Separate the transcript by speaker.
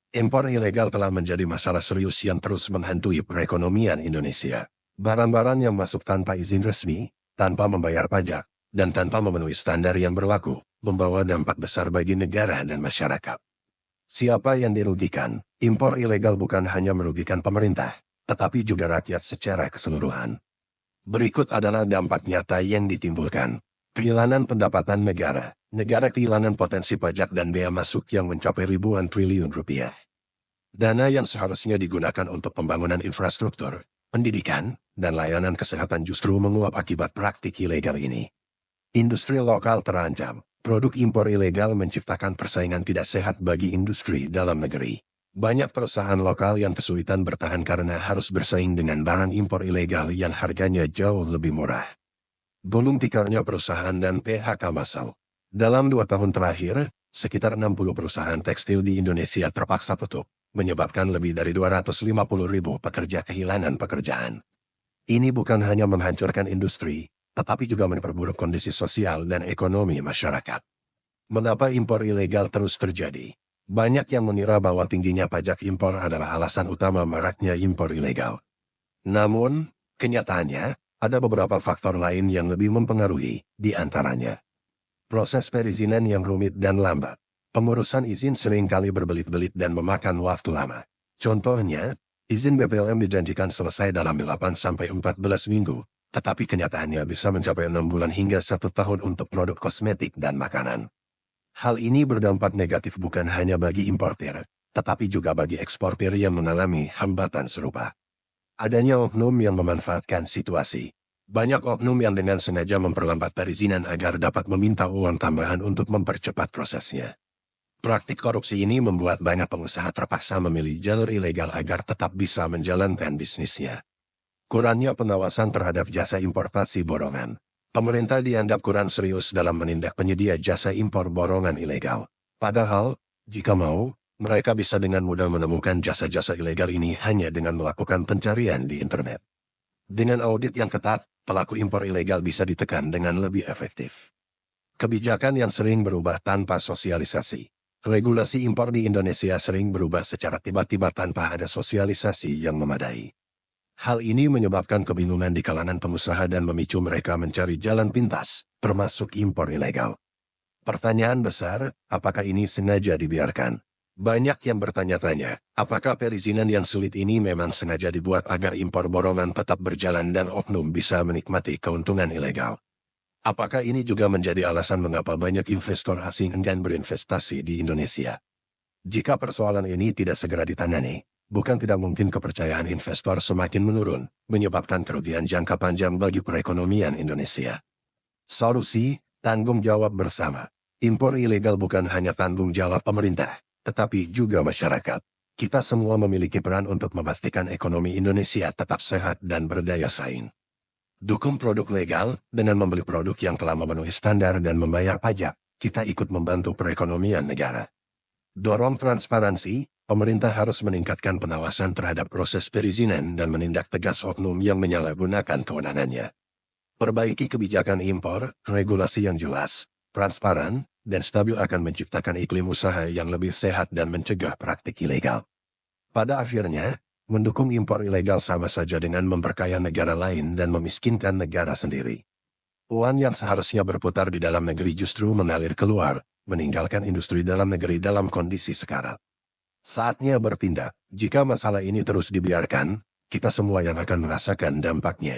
Speaker 1: Impor ilegal telah menjadi masalah serius yang terus menghantui perekonomian Indonesia. Barang-barang yang masuk tanpa izin resmi, tanpa membayar pajak, dan tanpa memenuhi standar yang berlaku, membawa dampak besar bagi negara dan masyarakat. Siapa yang dirugikan? Impor ilegal bukan hanya merugikan pemerintah, tetapi juga rakyat secara keseluruhan. Berikut adalah dampak nyata yang ditimbulkan. Kehilangan pendapatan negara. Negara kehilangan potensi pajak dan bea masuk yang mencapai ribuan triliun rupiah. Dana yang seharusnya digunakan untuk pembangunan infrastruktur, pendidikan, dan layanan kesehatan justru menguap akibat praktik ilegal ini. Industri lokal terancam. Produk impor ilegal menciptakan persaingan tidak sehat bagi industri dalam negeri. Banyak perusahaan lokal yang kesulitan bertahan karena harus bersaing dengan barang impor ilegal yang harganya jauh lebih murah. Gulung tikarnya perusahaan dan PHK massal. Dalam 2 tahun terakhir, sekitar 60 perusahaan tekstil di Indonesia terpaksa tutup, menyebabkan lebih dari 250.000 pekerja kehilangan pekerjaan. Ini bukan hanya menghancurkan industri, tetapi juga memperburuk kondisi sosial dan ekonomi masyarakat. Mengapa impor ilegal terus terjadi? Banyak yang mengira bahwa tingginya pajak impor adalah alasan utama maraknya impor ilegal. Namun, kenyataannya, ada beberapa faktor lain yang lebih mempengaruhi, di antaranya. Proses perizinan yang rumit dan lambat. Pengurusan izin seringkali berbelit-belit dan memakan waktu lama. Contohnya, izin BPOM dijanjikan selesai dalam 8-14 minggu, tetapi kenyataannya bisa mencapai 6 bulan hingga 1 tahun untuk produk kosmetik dan makanan. Hal ini berdampak negatif bukan hanya bagi importir, tetapi juga bagi eksportir yang mengalami hambatan serupa. Adanya oknum yang memanfaatkan situasi. Banyak oknum yang dengan sengaja memperlambat perizinan agar dapat meminta uang tambahan untuk mempercepat prosesnya. Praktik korupsi ini membuat banyak pengusaha terpaksa memilih jalur ilegal agar tetap bisa menjalankan bisnisnya. Kurangnya pengawasan terhadap jasa importasi borongan. Pemerintah dianggap kurang serius dalam menindak penyedia jasa impor borongan ilegal. Padahal, jika mau, mereka bisa dengan mudah menemukan jasa-jasa ilegal ini hanya dengan melakukan pencarian di internet. Dengan audit yang ketat, pelaku impor ilegal bisa ditekan dengan lebih efektif. Kebijakan yang sering berubah tanpa sosialisasi. Regulasi impor di Indonesia sering berubah secara tiba-tiba tanpa ada sosialisasi yang memadai. Hal ini menyebabkan kebingungan di kalangan pengusaha dan memicu mereka mencari jalan pintas, termasuk impor ilegal. Pertanyaan besar, apakah ini sengaja dibiarkan? Banyak yang bertanya-tanya, apakah perizinan yang sulit ini memang sengaja dibuat agar impor borongan tetap berjalan dan oknum bisa menikmati keuntungan ilegal? Apakah ini juga menjadi alasan mengapa banyak investor asing enggan berinvestasi di Indonesia? Jika persoalan ini tidak segera ditangani, bukan tidak mungkin kepercayaan investor semakin menurun, menyebabkan kerugian jangka panjang bagi perekonomian Indonesia. Solusi, tanggung jawab bersama. Impor ilegal bukan hanya tanggung jawab pemerintah, tetapi juga masyarakat. Kita semua memiliki peran untuk memastikan ekonomi Indonesia tetap sehat dan berdaya saing. Dukung produk legal, dengan membeli produk yang telah memenuhi standar dan membayar pajak, kita ikut membantu perekonomian negara. Dorong transparansi, pemerintah harus meningkatkan pengawasan terhadap proses perizinan dan menindak tegas oknum yang menyalahgunakan kewenangannya. Perbaiki kebijakan impor, regulasi yang jelas, transparan, dan stabil akan menciptakan iklim usaha yang lebih sehat dan mencegah praktik ilegal. Pada akhirnya, mendukung impor ilegal sama saja dengan memperkaya negara lain dan memiskinkan negara sendiri. Uang yang seharusnya berputar di dalam negeri justru mengalir keluar, meninggalkan industri dalam negeri dalam kondisi sekarat. Saatnya berpindah. Jika masalah ini terus dibiarkan, kita semua yang akan merasakan dampaknya.